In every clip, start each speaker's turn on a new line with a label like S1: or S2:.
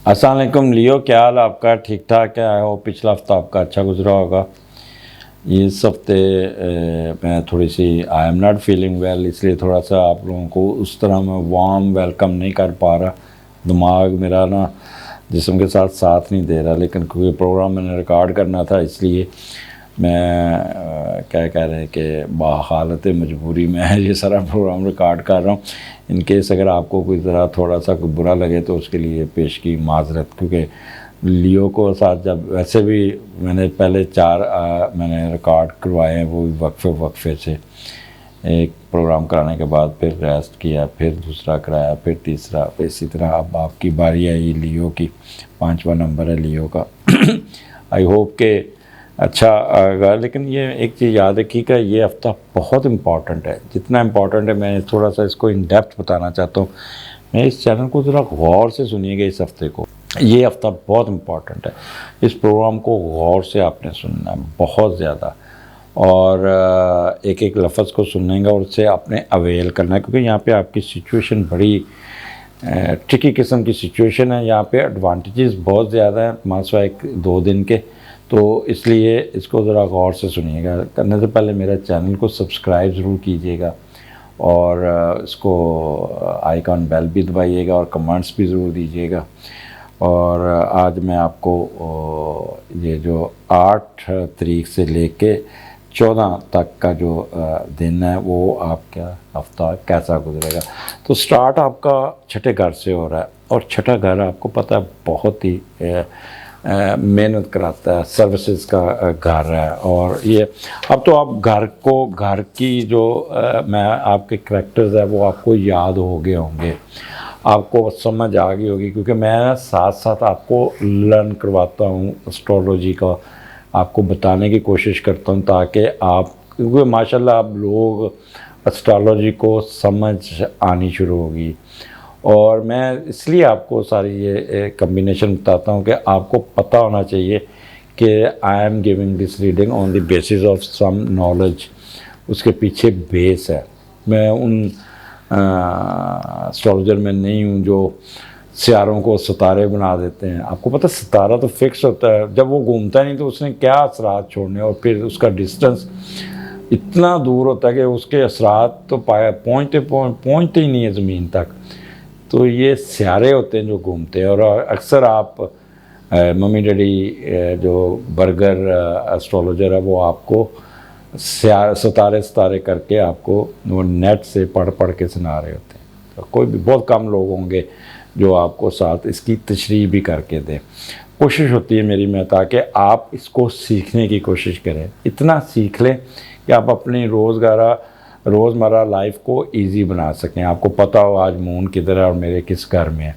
S1: अस्सलाम वालेकुम लियो, क्या हाल आपका? ठीक ठाक है? आई होप पिछला हफ्ता आपका अच्छा गुजरा होगा। इस हफ्ते मैं थोड़ी सी I am not feeling well, इसलिए थोड़ा सा आप लोगों को उस तरह मैं वार्म वेलकम नहीं कर पा रहा। दिमाग मेरा ना जिस्म के साथ साथ नहीं दे रहा, लेकिन क्योंकि प्रोग्राम मैंने रिकॉर्ड करना था इसलिए मैं क्या कह रहे हैं कि बाहालत मजबूरी में ये सारा प्रोग्राम रिकॉर्ड कर रहा हूँ। इन केस अगर आपको कोई ज़रा थोड़ा सा बुरा लगे तो उसके लिए पेश की माजरत, क्योंकि लियो को साथ जब वैसे भी मैंने पहले मैंने रिकॉर्ड करवाए हैं, वो वक्फे से एक प्रोग्राम कराने के बाद फिर रेस्ट किया, फिर दूसरा कराया, फिर तीसरा, इसी तरह अब आपकी बारी आई लियो की। 5वां नंबर है लियो का। आई होप के अच्छा आएगा। लेकिन ये एक चीज़ याद रखिएगा, ये हफ़्ता बहुत इम्पॉर्टेंट है। जितना इम्पॉर्टेंट है मैं थोड़ा सा इसको इन डेप्थ बताना चाहता हूँ। मैं इस चैनल को ज़रा गौर से सुनिएगा। इस हफ़्ते को ये हफ़्ता बहुत इम्पॉर्टेंट है। इस प्रोग्राम को गौर से आपने सुनना है, बहुत ज़्यादा, और एक एक लफ्ज़ को सुनने का और उससे आपने अवेल करना है, क्योंकि यहाँ पे आपकी सिचुएशन बड़ी ट्रिकी किस्म की सिचुएशन है। यहाँ पे एडवांटेजेस बहुत ज़्यादा हैं मासवा 1-2 दिन के, तो इसलिए इसको ज़रा गौर से सुनिएगा। करने से पहले मेरा चैनल को सब्सक्राइब ज़रूर कीजिएगा और इसको आइकॉन बेल भी दबाइएगा और कमेंट्स भी ज़रूर दीजिएगा। और आज मैं आपको ये जो 8 तारीख से लेके 14 तक का जो दिन है वो आपका हफ्ता कैसा गुजरेगा। तो स्टार्ट आपका छठे घर से हो रहा है, और छठा घर आपको पता है बहुत ही मेहनत कराता है, सर्विसेज का घर है। और ये अब तो आप घर की जो मैं आपके करैक्टर्स है वो आपको याद हो गए होंगे, आपको समझ आ गई होगी, क्योंकि मैं साथ साथ आपको लर्न करवाता हूँ एस्ट्रोलॉजी का, आपको बताने की कोशिश करता हूँ ताकि आप, क्योंकि माशाल्लाह आप लोग एस्ट्रोलॉजी को समझ आनी शुरू होगी। और मैं इसलिए आपको सारी ये कम्बिनेशन बताता हूँ कि आपको पता होना चाहिए कि I am giving this reading on the basis of some knowledge. उसके पीछे बेस है। मैं उन एस्ट्रोलॉजर में नहीं हूँ जो सितारों को सितारे बना देते हैं। आपको पता सितारा तो फिक्स होता है, जब वो घूमता नहीं तो उसने क्या असरात छोड़ने, और फिर उसका डिस्टेंस इतना दूर होता है कि उसके असरात तो पहुँचते ही नहीं है ज़मीन तक। तो ये सियारे होते हैं जो घूमते हैं, और अक्सर आप मम्मी डैडी जो बर्गर एस्ट्रोलॉजर है वो आपको सितारे करके आपको वो नेट से पढ़ के सुना रहे होते हैं। तो कोई भी बहुत कम लोग होंगे जो आपको साथ इसकी तशरीह भी करके दें। कोशिश होती है मेरी में ताकि आप इसको सीखने की कोशिश करें, इतना सीख लें कि आप अपनी रोज़मर्रा लाइफ को इजी बना सकें। आपको पता हो आज मून किधर है और मेरे किस घर में है।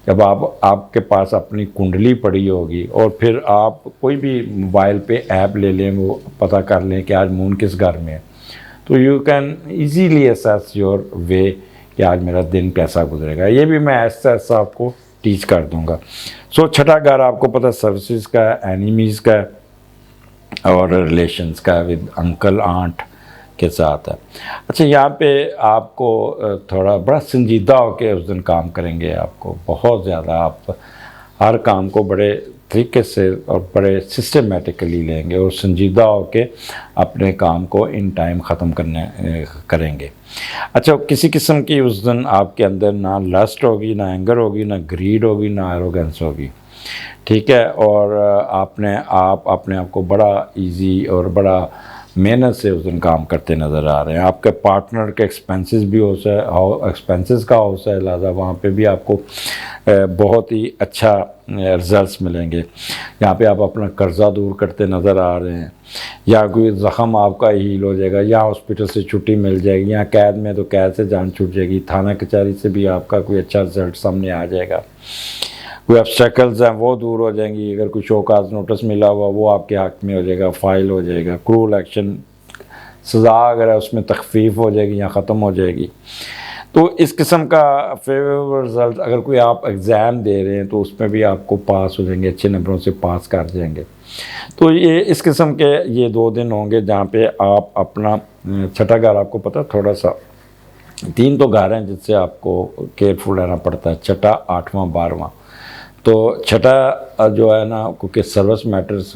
S1: जब आपके पास अपनी कुंडली पड़ी होगी, और फिर आप कोई भी मोबाइल पे ऐप ले लें, वो पता कर लें कि आज मून किस घर में है, तो you can easily assess your way कि आज मेरा दिन कैसा गुजरेगा। ये भी मैं ऐसा आपको टीच कर दूंगा। सो छठा घर आपको पता सर्विसेज का, एनिमीज़ का और रिलेशंस का विद अंकल आंट के साथ है। अच्छा, यहाँ पे आपको थोड़ा बड़ा संजीदा होकर उस दिन काम करेंगे। आपको बहुत ज़्यादा आप हर काम को बड़े तरीके से और बड़े सिस्टमेटिकली लेंगे और संजीदा होकर अपने काम को इन टाइम ख़त्म करेंगे। अच्छा, किसी किस्म की उस दिन आपके अंदर ना लस्ट होगी, ना एंगर होगी, ना ग्रीड होगी, ना एरोगेंस होगी, ठीक है। और अपने आप को बड़ा इजी और बड़ा मेहनत से उस दिन काम करते नज़र आ रहे हैं। आपके पार्टनर के एक्सपेंसेस भी एक्सपेंसेस का हाउस है, लिहाजा वहाँ पे भी आपको बहुत ही अच्छा रिजल्ट्स मिलेंगे। यहाँ पे आप अपना कर्ज़ा दूर करते नज़र आ रहे हैं, या कोई ज़ख़म आपका हील हो जाएगा, या हॉस्पिटल से छुट्टी मिल जाएगी, या कैद में तो कैद से जान छूट जाएगी, थाना कचहरी से भी आपका कोई अच्छा रिज़ल्ट सामने आ जाएगा। कोई ऑब्स्टेकल्स हैं वो दूर हो जाएंगी। अगर कोई शोकाज नोटिस मिला हुआ वो आपके हक़ में हो जाएगा, फ़ाइल हो जाएगा। क्रूल एक्शन सज़ा अगर है उसमें तखफ़ीफ़ हो जाएगी या ख़त्म हो जाएगी। तो इस किस्म का फेवरेबल रिज़ल्ट, अगर कोई आप एग्ज़ाम दे रहे हैं तो उसमें भी आपको पास हो जाएंगे, अच्छे नंबरों से पास कर जाएंगे। तो ये इस किस्म के ये 2 दिन होंगे जहाँ पे आप अपना छठा घर आपको पता थोड़ा सा 3 तो घर हैं जिससे आपको केयरफुल रहना पड़ता है, छठा, 8वां, 12वां। तो छठा जो है ना, क्योंकि सर्विस मैटर्स,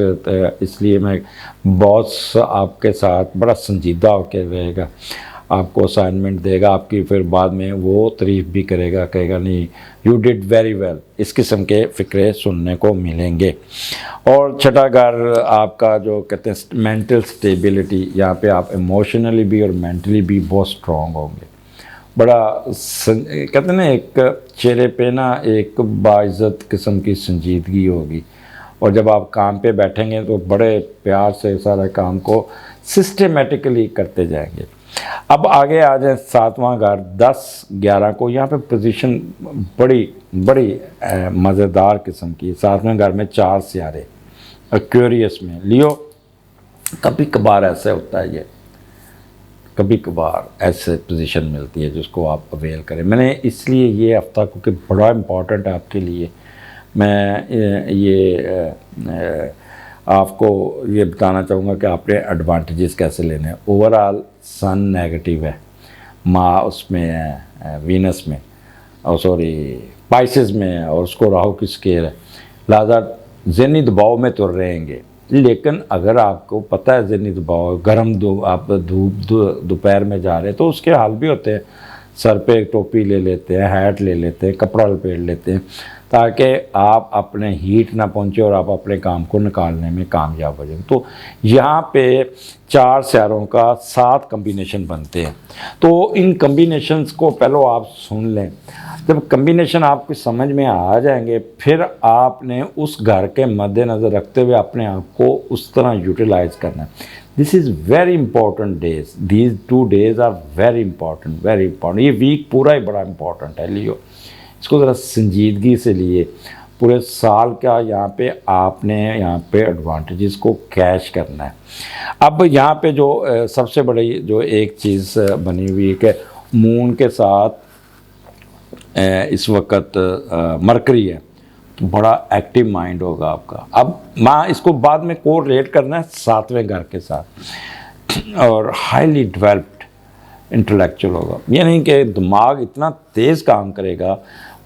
S1: इसलिए मैं बॉस आपके साथ बड़ा संजीदा होकर रहेगा, आपको असाइनमेंट देगा, आपकी फिर बाद में वो तारीफ़ भी करेगा, कहेगा नहीं यू डिड वेरी वेल। इस किस्म के फ़िक्रे सुनने को मिलेंगे। और छठा घर आपका जो कहते हैं मेंटल स्टेबिलिटी, यहाँ पे आप इमोशनली भी और मेंटली भी बहुत स्ट्रॉन्ग होंगे। बड़ा कहते हैं ना, एक चेहरे पे ना एक बाइज़्ज़त किस्म की संजीदगी होगी, और जब आप काम पे बैठेंगे तो बड़े प्यार से सारा काम को सिस्टमेटिकली करते जाएंगे। अब आगे आ जाए सातवां घर 10-11 को, यहाँ पे पोजीशन बड़ी बड़ी मज़ेदार किस्म की। सातवें घर में 4 सियारे, एक्वेरियस में लियो। कभी कभार ऐसे होता है, ये कभी कभार ऐसे पोजीशन मिलती है जिसको आप अवेल करें। मैंने इसलिए ये हफ्ता, क्योंकि बड़ा इम्पॉर्टेंट है आपके लिए, मैं ये आपको ये बताना चाहूँगा कि आपने एडवांटेजेस कैसे लेने हैं। ओवरऑल सन नेगेटिव है, माँ उसमें है वीनस में, और सॉरी पाइसेस में है, और उसको राहु की स्केयर है, लिहाजा ज़हनी दबाव में तो रहेंगे। लेकिन अगर आपको पता है ज़हनी दबाव गर्म आप धूप दोपहर में जा रहे हैं, तो उसके हाल भी होते हैं। सर पे एक टोपी ले लेते हैं, हैट ले लेते हैं, कपड़ा लपेट लेते हैं, ताकि आप अपने हीट ना पहुंचे और आप अपने काम को निकालने में कामयाब हो जाए। तो यहाँ पे 4 सियारों का 7 कम्बिनेशन बनते हैं। तो इन कम्बिनेशंस को पहले आप सुन लें। जब कम्बिनेशन आपकी समझ में आ जाएंगे, फिर आपने उस घर के मद्देनज़र रखते हुए अपने आप को उस तरह यूटिलाइज करना है। This is very important days, these 2 days are very important, very important. ये वीक पूरा ही बड़ा इंपॉर्टेंट है, लियो इसको ज़रा संजीदगी से लिए। पूरे साल का यहाँ पे आपने यहाँ पे एडवांटेजेस को कैश करना है। अब यहाँ पे जो सबसे बड़ी जो एक चीज़ बनी हुई है कि मून के साथ इस वक्त मरकरी है, तो बड़ा एक्टिव माइंड होगा आपका। अब मैं इसको बाद में कोरिलेट करना है 7वें घर के साथ, और हाईली डेवलप्ड इंटेलेक्चुअल होगा, यानी कि दिमाग इतना तेज़ काम करेगा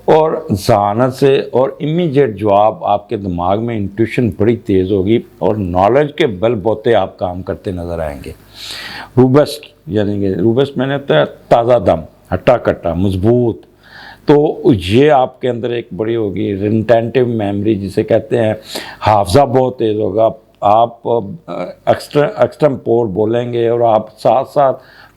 S1: और जहानत से, और इमीडिएट जवाब आपके दिमाग में इंट्यूशन बड़ी तेज़ होगी, और नॉलेज के बलबूते आप काम करते नज़र आएंगे। रूबस्ट, यानी कि रूबस्ट मैंने तो ताज़ा दम, हट्टा कट्टा, मजबूत। तो ये आपके अंदर एक बड़ी होगी रिटेंटिव मेमोरी जिसे कहते हैं, हाफजा बहुत तेज़ होगा। आप एक्सटेम्पोर बोलेंगे और आप साथ साथ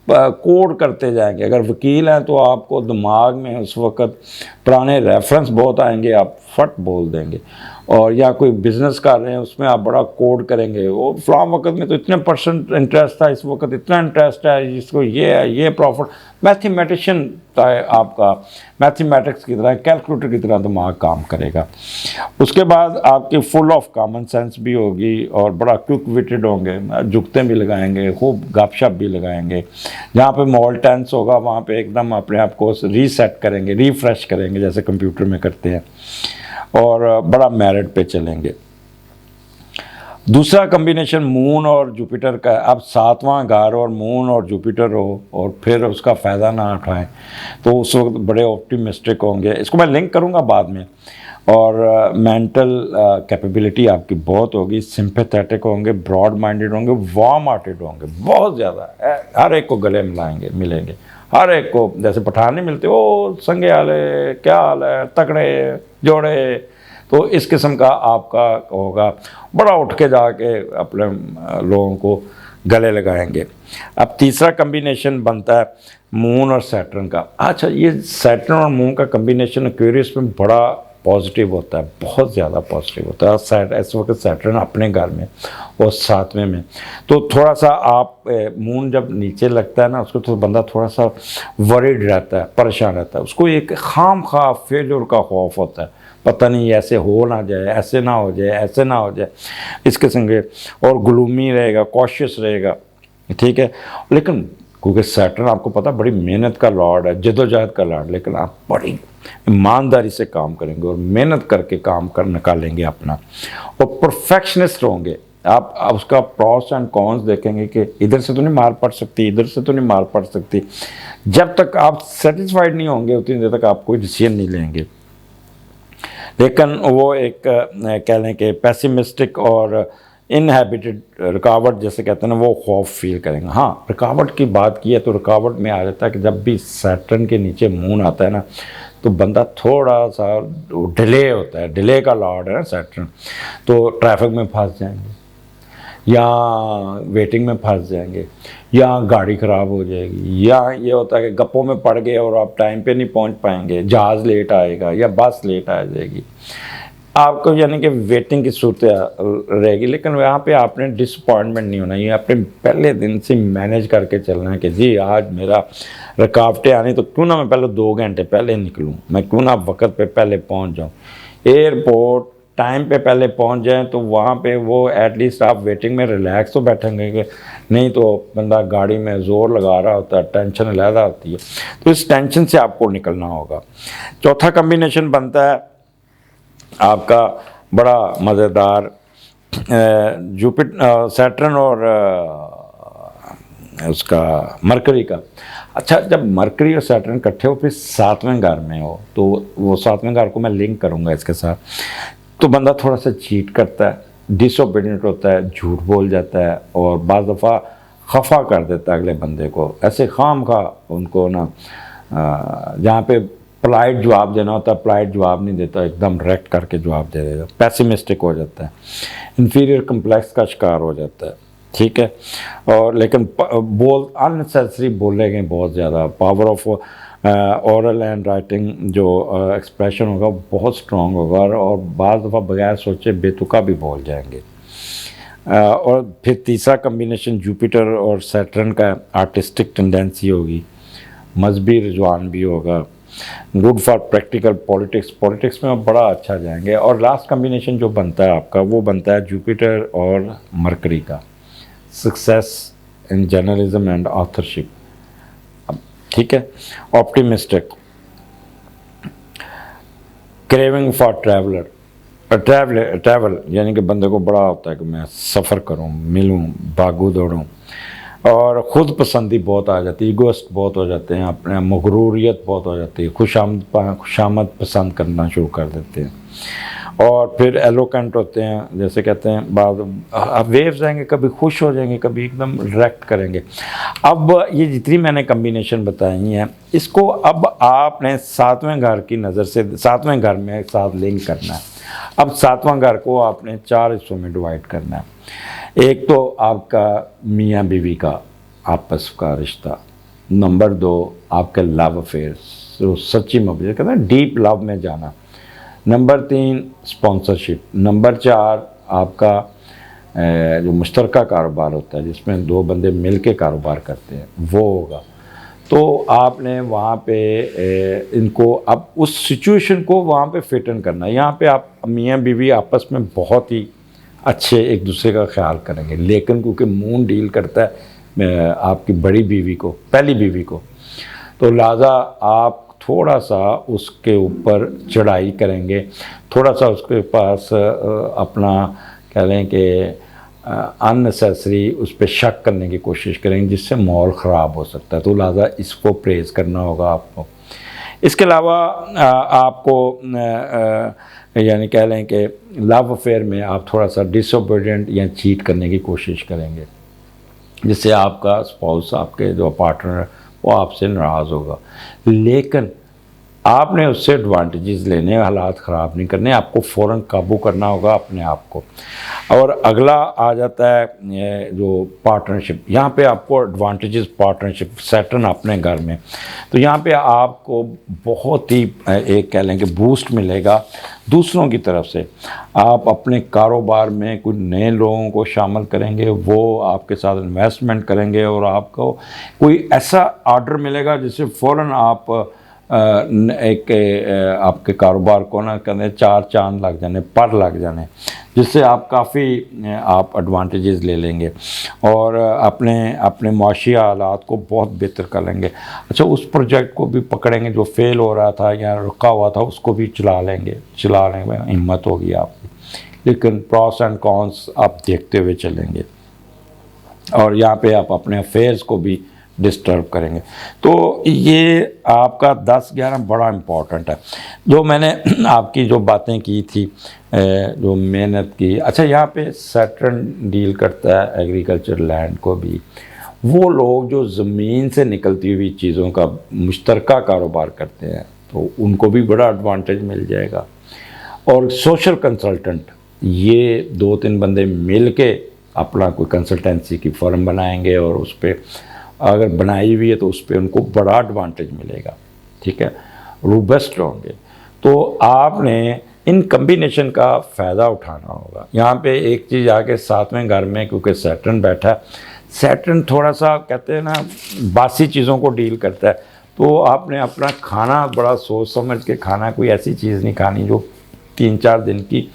S1: कोड करते जाएंगे। अगर वकील हैं तो आपको दिमाग में उस वक़्त पुराने रेफरेंस बहुत आएंगे, आप फट बोल देंगे। और या कोई बिज़नेस कर रहे हैं उसमें आप बड़ा कोड करेंगे, वो फलां वक्त में तो इतने % इंटरेस्ट था, इस वक्त इतना इंटरेस्ट है, जिसको ये है, ये प्रॉफिट। मैथमेटिशियन है आपका, मैथमेटिक्स की तरह, कैलकुलेटर की तरह दिमाग काम करेगा। उसके बाद आपकी फुल ऑफ कॉमन सेंस भी होगी और बड़ा क्विक विटेड होंगे, जुगते भी लगाएंगे, खूब गपशप भी लगाएंगे। जहाँ पे मॉल टेंस होगा वहाँ पे एकदम अपने आप को रीसेट करेंगे, रिफ्रेश करेंगे जैसे कंप्यूटर में करते हैं, और बड़ा मेरिट पे चलेंगे। दूसरा कम्बिनेशन मून और जुपिटर का। अब 7वां घर और मून और जुपिटर हो और फिर उसका फ़ायदा ना उठाएं तो उस वक्त बड़े ऑप्टिमिस्टिक होंगे। इसको मैं लिंक करूंगा बाद में। और मेंटल कैपेबिलिटी आपकी बहुत होगी, सिंपैथेटिक होंगे, ब्रॉड माइंडेड होंगे, वार्म हार्टेड होंगे, बहुत ज़्यादा। हर एक को गले मिलेंगे, हर एक को। जैसे पठान नहीं मिलते, ओ संगे हाले, क्या हाल है, तकड़े जोड़े। तो इस किस्म का आपका होगा, बड़ा उठ के जाके अपने लोगों को गले लगाएंगे। अब तीसरा कम्बिनेशन बनता है मून और सैटर्न का। अच्छा, ये सैटर्न और मून का कम्बिनेशन एक्वेरियस में बड़ा पॉजिटिव होता है, बहुत ज़्यादा पॉजिटिव होता है। इस वक्त सैटर्न अपने घर में और 7वें में, तो थोड़ा सा आप मून जब नीचे लगता है ना, उसको तो बंदा थोड़ा सा वरीड रहता है, परेशान रहता है, उसको एक खाम खा फेलियर का खौफ होता है, पता नहीं ऐसे हो ना जाए, ऐसे ना हो जाए, ऐसे ना हो जाए, इस किस्म के। और ग्लूमी रहेगा, कॉशियस रहेगा, ठीक है। लेकिन क्योंकि सैटर्न आपको पता बड़ी मेहनत का लॉर्ड है, जदोजहद का लॉर्ड, लेकिन आप बड़ी ईमानदारी से काम करेंगे और मेहनत करके काम कर निकालेंगे अपना, और परफेक्शनिस्ट होंगे आप। उसका प्रॉस एंड कॉन्स देखेंगे कि इधर से तो नहीं मार पड़ सकती, इधर से तो नहीं मार पड़ सकती। जब तक आप सेटिस्फाइड नहीं होंगे उतनी देर तक आप कोई डिसीजन नहीं लेंगे। लेकिन वो एक कह लें कि पेसिमिस्टिक और इनहैबिटेड रुकावट जैसे कहते हैं ना, वो खौफ फील करेंगे। हाँ, रुकावट की बात की है तो रुकावट में आ जाता है कि जब भी सैटर्न के नीचे मून आता है ना, तो बंदा थोड़ा सा डिले होता है, डिले का लॉर्ड है ना सैटर्न, तो ट्रैफिक में फंस जाएंगे या वेटिंग में फंस जाएंगे या गाड़ी ख़राब हो जाएगी, या ये होता है कि गप्पों में पड़ गए और आप टाइम पे नहीं पहुंच पाएंगे, जहाज़ लेट आएगा या बस लेट आ जाएगी आपको, यानी कि वेटिंग की सूरत रहेगी। लेकिन वहाँ पे आपने डिसअपॉइंटमेंट नहीं होना, ये अपने पहले दिन से मैनेज करके चलना है कि जी आज मेरा रुकावटें आनी तो क्यों ना मैं पहले 2 घंटे पहले निकलूँ, मैं क्यों ना वक्त पे पहले पहुँच जाऊँ एयरपोर्ट, टाइम पे पहले पहुंच जाएं तो वहाँ पे वो एटलीस्ट आप वेटिंग में रिलैक्स तो बैठेंगे, नहीं तो बंदा गाड़ी में ज़ोर लगा रहा होता है, टेंशन अलहदा होती है, तो इस टेंशन से आपको निकलना होगा। चौथा कम्बिनेशन बनता है आपका बड़ा मज़ेदार, जुपिटर सैटर्न और उसका मरकरी का। अच्छा, जब मरकरी और सैटर्न इकट्ठे हो फिर 7वें घर में हो, तो वो 7वें घर को मैं लिंक करूँगा इसके साथ, तो बंदा थोड़ा सा चीट करता है, डिसोबीडियंट होता है, झूठ बोल जाता है और बाज़ दफ़ा खफा कर देता है अगले बंदे को, ऐसे खाम खा उनको ना, जहाँ पे पोलाइट जवाब देना होता है पोलाइट जवाब नहीं देता, एकदम डायरेक्ट करके जवाब दे देता, पेसिमिस्टिक हो जाता है, इन्फीरियर कम्प्लेक्स का शिकार हो जाता है, ठीक है। और लेकिन बोल अननेसेसरी बोलेंगे बहुत ज़्यादा, power of oral and writing जो एक्सप्रेशन होगा बहुत स्ट्रॉन्ग होगा, और बाज़ दफ़ा बगैर सोचे बेतुका भी बोल जाएंगे। और फिर तीसरा कम्बिनेशन जुपिटर और सैटर्न का आर्टिस्टिक टेंडेंसी होगी, मजहबी रुझान भी होगा, good for practical politics, politics में आप बड़ा अच्छा जाएंगे। और लास्ट कम्बिनेशन जो बनता है आपका वो बनता है जुपिटर और मरकरी का, success in journalism and authorship, ठीक है। ऑप्टिमिस्टिक, क्रेविंग फॉर ट्रैवल यानी कि बंदे को बड़ा होता है कि मैं सफ़र करूं, मिलूं, भागूं दौड़ूं, और ख़ुद पसंदी बहुत आ जाती है, ईगोइस्ट बहुत हो जाते हैं, अपने मगरूरियत बहुत हो जाती है, खुशामद पसंद करना शुरू कर देते हैं। और फिर एलोकेंट होते हैं, जैसे कहते हैं बाद वेव्स आएंगे, कभी खुश हो जाएंगे, कभी एकदम रिएक्ट करेंगे। अब ये जितनी मैंने कम्बिनेशन बताई हैं, इसको अब आपने 7वें घर की नज़र से 7वें घर में एक साथ लिंक करना है। अब 7वां घर को आपने 4 हिस्सों में डिवाइड करना है। एक तो आपका मियाँ बीवी का आपस का रिश्ता, नंबर 2 आपके लव अफेयर्स, जो सच्ची मोहब्बत कहते हैं डीप लव में जाना, नंबर 3 स्पॉन्सरशिप, नंबर 4 आपका जो मुश्तरका कारोबार होता है जिसमें 2 बंदे मिल के कारोबार करते हैं वो होगा। तो आपने वहाँ पे इनको अब उस सिचुएशन को वहाँ पे फिट इन करना है। यहाँ पे आप मियाँ बीवी आपस में बहुत ही अच्छे एक दूसरे का ख्याल करेंगे, लेकिन क्योंकि मून डील करता है आपकी बड़ी बीवी को, पहली बीवी को, तो लिहाजा आप थोड़ा सा उसके ऊपर चढ़ाई करेंगे, थोड़ा सा उसके पास अपना कह लें कि अननेसेसरी उस पर शक करने की कोशिश करेंगे जिससे माहौल ख़राब हो सकता है, तो लिहाजा इसको प्रेज़ करना होगा आपको। इसके अलावा आपको यानी कह लें कि लव अफेयर में आप थोड़ा सा डिसोबीडियंट या चीट करने की कोशिश करेंगे जिससे आपका स्पाउस, आपके जो पार्टनर वो आपसे नाराज़ होगा, लेकिन आपने उससे एडवांटेजेस लेने, हालात ख़राब नहीं करने, आपको फ़ौरन काबू करना होगा अपने आप को। और अगला आ जाता है जो पार्टनरशिप, यहाँ पे आपको एडवांटेजेस पार्टनरशिप, सैटर्न अपने घर में, तो यहाँ पे आपको बहुत ही एक कह लें कि बूस्ट मिलेगा दूसरों की तरफ से। आप अपने कारोबार में कुछ नए लोगों को शामिल करेंगे, वो आपके साथ इन्वेस्टमेंट करेंगे और आपको कोई ऐसा ऑर्डर मिलेगा जिससे फ़ौरन आप एक आपके कारोबार को ना कहते 4 चांद लग जाने, पर लग जाने, जिससे आप काफ़ी आप एडवांटेजेस ले लेंगे और अपने माशी हालात को बहुत बेहतर कर लेंगे। अच्छा, उस प्रोजेक्ट को भी पकड़ेंगे जो फेल हो रहा था या रुका हुआ था, उसको भी चलाने में हिम्मत होगी आपकी, लेकिन प्रॉस एंड कॉन्स आप देखते हुए चलेंगे। और यहाँ पे आप अपने अफेयर्स को भी डिस्टर्ब करेंगे। तो ये आपका 10-11 बड़ा इम्पोर्टेंट है। जो मैंने आपकी जो बातें की थी, जो मेहनत की, अच्छा यहाँ पे सैटर्न डील करता है एग्रीकल्चर लैंड को भी। वो लोग जो ज़मीन से निकलती हुई चीज़ों का मुश्तरका कारोबार करते हैं तो उनको भी बड़ा एडवांटेज मिल जाएगा। और सोशल कंसल्टेंट, ये 2-3 बंदे मिल के अपना कोई कंसल्टेंसी की फर्म बनाएंगे और उस पर अगर बनाई हुई है तो उस पर उनको बड़ा एडवांटेज मिलेगा, ठीक है, रोबस्ट होंगे। तो आपने इन कम्बिनेशन का फ़ायदा उठाना होगा। यहाँ पे एक चीज़ आके 7वें घर में क्योंकि सैटर्न बैठा है, सैटर्न थोड़ा सा कहते हैं ना बासी चीज़ों को डील करता है, तो आपने अपना खाना बड़ा सोच समझ के खाना, कोई ऐसी चीज़ नहीं खानी जो 3-4 दिन की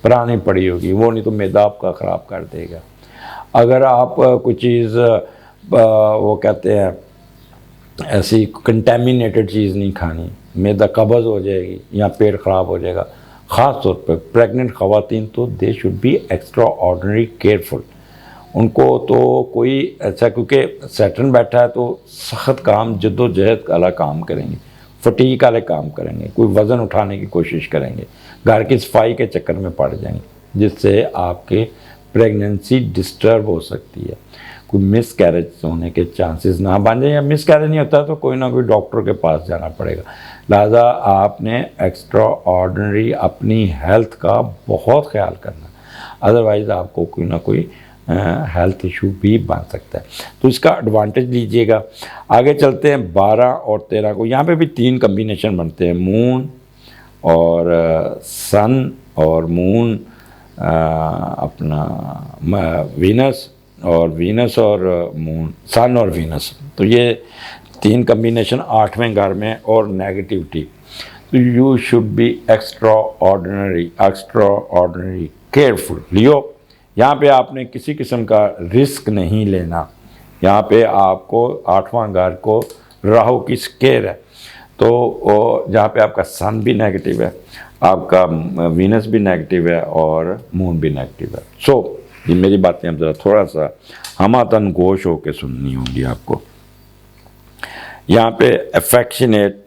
S1: पुरानी पड़ी होगी, वो नहीं तो मैदा आपका ख़राब कर देगा। अगर आप कोई चीज़ वो कहते हैं ऐसी कंटेमिनेटेड चीज़ नहीं खानी, मैदा कब्ज़ हो जाएगी या पेट ख़राब हो जाएगा। ख़ास तौर पर प्रेग्नेंट ख़वातीन तो they should be extra ordinary careful. उनको तो कोई अच्छा, क्योंकि सैटर्न बैठा है तो सख्त काम, जद्दोजहद वाला काम करेंगे, फटीक वाले काम करेंगे, कोई वज़न उठाने की कोशिश करेंगे, घर की सफाई के चक्कर में पड़ जाएंगे, जिससे आपके प्रेगनेंसी डिस्टर्ब हो सकती है। कोई मिस कैरेज होने के चांसेस ना बन जाए, या मिस कैरेज नहीं होता तो कोई ना कोई डॉक्टर के पास जाना पड़ेगा। लिहाजा आपने एक्स्ट्रा ऑर्डिनरी अपनी हेल्थ का बहुत ख्याल करना, अदरवाइज़ आपको कोई ना कोई हेल्थ इशू भी बन सकता है। तो इसका एडवांटेज लीजिएगा। आगे चलते हैं 12 और 13 को। यहाँ पे भी 3 कम्बिनेशन बनते हैं, मून और सन और मून, अपना वीनस और मून, सन और वीनस। तो ये 3 कम्बिनेशन 8वें घर में और नेगेटिविटी। तो you should be extraordinary careful. Leo, यहाँ पे आपने किसी किस्म का रिस्क नहीं लेना। यहाँ पे आपको 8वां घर को राहु की स्केयर है, तो जहाँ पे आपका सन भी नेगेटिव है, आपका वीनस भी नेगेटिव है और मून भी नेगेटिव है। सो ये मेरी बातें अब ज़रा थोड़ा सा हमातन गोश होकर सुननी होंगी आपको। यहाँ पे affectionate,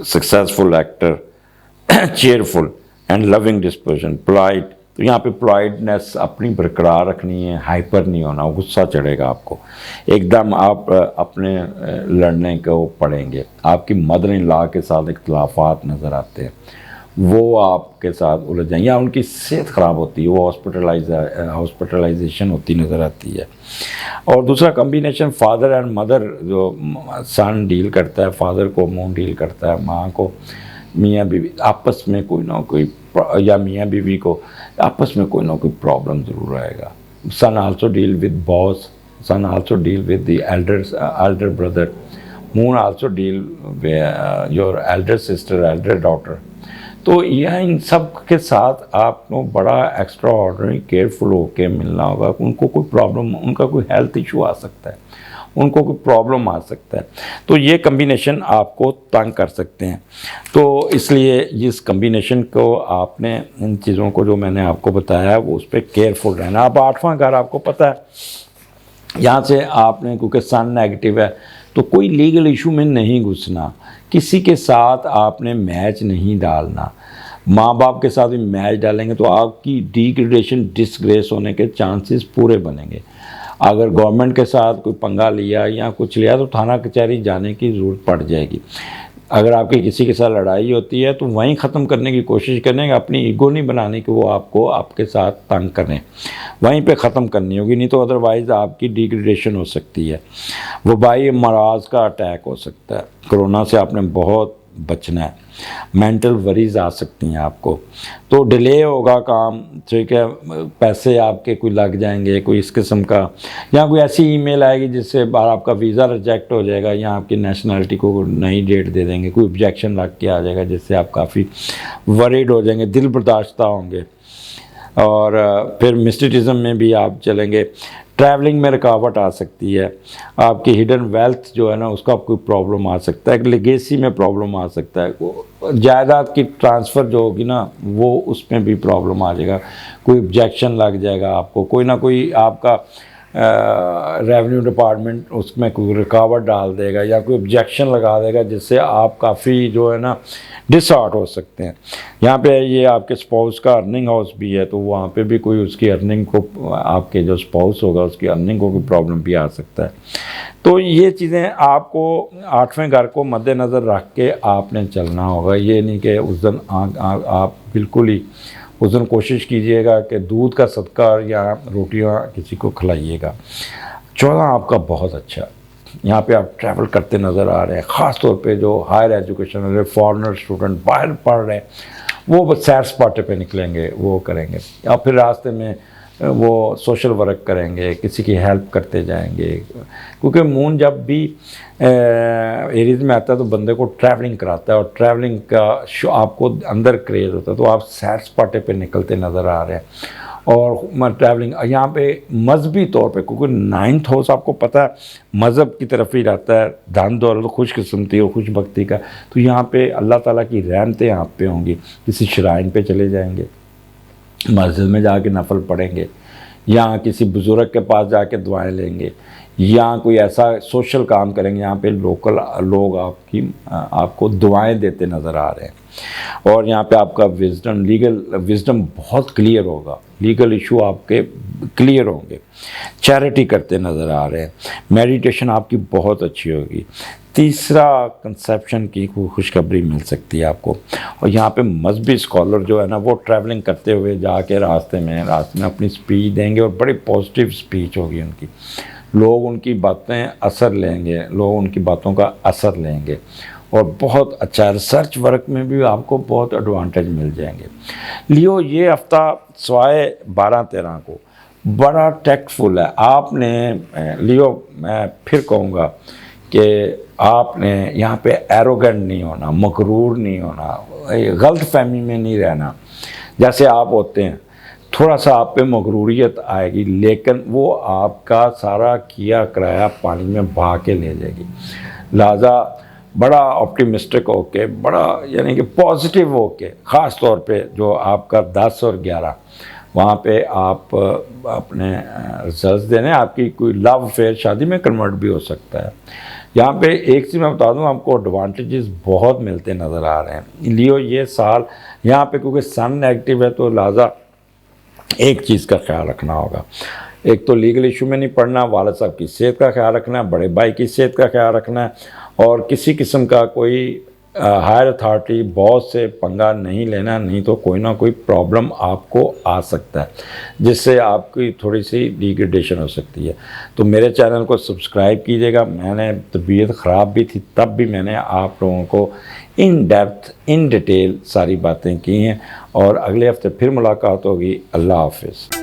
S1: successful actor, cheerful and loving disposition, polite. तो यहाँ पे पोलाइटनेस अपनी बरकरार रखनी है, हाइपर नहीं होना, गुस्सा चढ़ेगा आपको, एकदम आप अपने लड़ने को पड़ेंगे। आपकी मदर इन लॉ के साथ इख्तलाफात नज़र आते हैं, वो आपके साथ उलझ जाएंगे, या उनकी सेहत ख़राब होती है, वो हॉस्पिटलाइजेशन होती नज़र आती है। और दूसरा कम्बिनेशन फादर एंड मदर, जो सन डील करता है फादर को, मून डील करता है माँ को, मियाँ बीवी आपस में कोई ना कोई, या मियाँ बीवी को आपस में कोई ना कोई प्रॉब्लम ज़रूर आएगा। Sun also deal with boss, sun also deal with the elder brother, moon also deal with your elder sister, elder daughter. तो यह इन सब के साथ आपको बड़ा एक्स्ट्रा ऑर्डिनरी केयरफुल होकर मिलना होगा। उनको कोई प्रॉब्लम, उनका कोई हेल्थ इशू आ सकता है, उनको कोई प्रॉब्लम आ सकता है, तो ये कम्बिनेशन आपको तंग कर सकते हैं। तो इसलिए इस कम्बिनेशन को आपने, इन चीज़ों को जो मैंने आपको बताया वो उस पर केयरफुल रहना। अब 8वां घर आपको पता है, यहाँ से आपने, क्योंकि सन नेगेटिव है, तो कोई लीगल इशू में नहीं घुसना, किसी के साथ आपने मैच नहीं डालना। माँ बाप के साथ भी मैच डालेंगे तो आपकी डिग्रेडेशन, डिसग्रेस होने के चांसेस पूरे बनेंगे। अगर गवर्नमेंट के साथ कोई पंगा लिया या कुछ लिया तो थाना कचहरी जाने की ज़रूरत पड़ जाएगी। अगर आपकी किसी के साथ लड़ाई होती है तो वहीं ख़त्म करने की कोशिश करें, अपनी ईगो नहीं बनाने की वो आपको आपके साथ तंग करें, वहीं पे ख़त्म करनी होगी, नहीं तो अदरवाइज़ आपकी डिग्रेडेशन हो सकती है। वबाई मराज का अटैक हो सकता है, कोरोना से आपने बहुत बचना है, मेंटल वरीज आ सकती हैं आपको, तो डिले होगा काम, ठीक है, पैसे आपके कोई लग जाएंगे, कोई इस किस्म का, या कोई ऐसी ईमेल आएगी जिससे आपका वीज़ा रिजेक्ट हो जाएगा, या आपकी नेशनलिटी को नई डेट दे देंगे, कोई ऑब्जेक्शन लग के आ जाएगा जिससे आप काफ़ी वरीड हो जाएंगे, दिल बर्दाश्ता होंगे, और फिर मिस्टिटिज़म में भी आप चलेंगे। ट्रैवलिंग में रुकावट आ सकती है, आपकी हिडन वेल्थ जो है ना उसका कोई प्रॉब्लम आ सकता है, लेगेसी में प्रॉब्लम आ सकता है, जायदाद की ट्रांसफ़र जो होगी ना वो उसमें भी प्रॉब्लम आ जाएगा, कोई ऑब्जेक्शन लग जाएगा आपको, कोई ना कोई आपका रेवेन्यू डिपार्टमेंट उसमें कोई रुकावट डाल देगा या कोई ऑब्जेक्शन लगा देगा, जिससे आप काफ़ी जो है ना डिसऑर्ट हो सकते हैं। यहाँ पे ये आपके स्पाउस का अर्निंग हाउस भी है, तो वहाँ पे भी कोई उसकी अर्निंग को, आपके जो स्पाउस होगा उसकी अर्निंग को कोई प्रॉब्लम भी आ सकता है। तो ये चीज़ें आपको 8वें घर को मद्देनज़र रख के आपने चलना होगा। ये नहीं कि उस दिन आप बिल्कुल ही उस दिन कोशिश कीजिएगा कि दूध का सदका या रोटियां किसी को खिलाइएगा। 14 आपका बहुत अच्छा, यहाँ पे आप ट्रैवल करते नज़र आ रहे हैं, ख़ास तौर पे जो हायर एजुकेशन वाले फॉरेनर स्टूडेंट बाहर पढ़ रहे हैं वो बस सैर सपाटे पे निकलेंगे, वो करेंगे, या फिर रास्ते में वो सोशल वर्क करेंगे, किसी की हेल्प करते जाएंगे। क्योंकि मून जब भी एरीज में आता है तो बंदे को ट्रैवलिंग कराता है, और ट्रैवलिंग का आपको अंदर क्रेज़ होता है, तो आप सैर सपाटे पे निकलते नज़र आ रहे हैं। और ट्रैवलिंग यहाँ पे मजहबी तौर पे, क्योंकि 9th हाउस आपको पता है मज़हब की तरफ ही रहता है, दान दौलत, खुशकिस्मती और खुशबख्ती का। तो यहाँ पे अल्लाह ताला की रहमतें आप पे होंगी। किसी श्राइन पे चले जाएंगे, मस्जिद में जाके नफल पढ़ेंगे, या किसी बुज़ुर्ग के पास जाके दुआएं लेंगे, या कोई ऐसा सोशल काम करेंगे यहाँ पे लोकल लोग आपको दुआएं देते नज़र आ रहे हैं। और यहाँ पे आपका विजडम, लीगल विजडम बहुत क्लियर होगा, लीगल इशू आपके क्लियर होंगे, चैरिटी करते नज़र आ रहे हैं, मेडिटेशन आपकी बहुत अच्छी होगी। तीसरा कंसेप्शन की खुशखबरी मिल सकती है आपको। और यहाँ पे मजहबी स्कॉलर जो है ना वो ट्रैवलिंग करते हुए जाके रास्ते में अपनी स्पीच देंगे, और बड़ी पॉजिटिव स्पीच होगी उनकी, लोग उनकी बातें असर लेंगे, लोग उनकी बातों का असर लेंगे, और बहुत अच्छा रिसर्च वर्क में भी आपको बहुत एडवांटेज मिल जाएंगे। लियो ये हफ्ता सवाए 12-13 को बड़ा टैक्टफुल है। आपने लियो, मैं फिर कहूँगा कि आपने यहाँ पे एरोगेंट नहीं होना, मकरूर नहीं होना, गलत फहमी में नहीं रहना। जैसे आप होते हैं थोड़ा सा आप पे मगरूरियत आएगी, लेकिन वो आपका सारा किया कराया पानी में बहा के ले जाएगी। लिहाजा बड़ा ऑप्टिमिस्टिक होके, बड़ा यानी कि पॉजिटिव होके, ख़ास तौर पे जो आपका 10 और 11 वहाँ पे आप अपने रिजल्ट देने, आपकी कोई लव अफेयर शादी में कन्वर्ट भी हो सकता है। यहाँ पे एक चीज़ मैं बता दूँ आपको, एडवांटेजेस बहुत मिलते नज़र आ रहे हैं। लियो ये साल यहाँ पे क्योंकि सन नेगेटिव है, तो लिहाजा एक चीज़ का ख्याल रखना होगा, एक तो लीगल इशू में नहीं पड़ना, वालिद साहब की सेहत का ख्याल रखना है, बड़े भाई की सेहत का ख्याल रखना है, और किसी किस्म का कोई हायर अथॉरिटी बॉस से पंगा नहीं लेना, नहीं तो कोई ना कोई प्रॉब्लम आपको आ सकता है, जिससे आपकी थोड़ी सी डिग्रेडेशन हो सकती है। तो मेरे चैनल को सब्सक्राइब कीजिएगा। मैंने तबीयत ख़राब भी थी, तब भी मैंने आप लोगों को इन डेप्थ, इन डिटेल सारी बातें की हैं, और अगले हफ्ते फिर मुलाकात होगी। अल्लाह हाफिज़।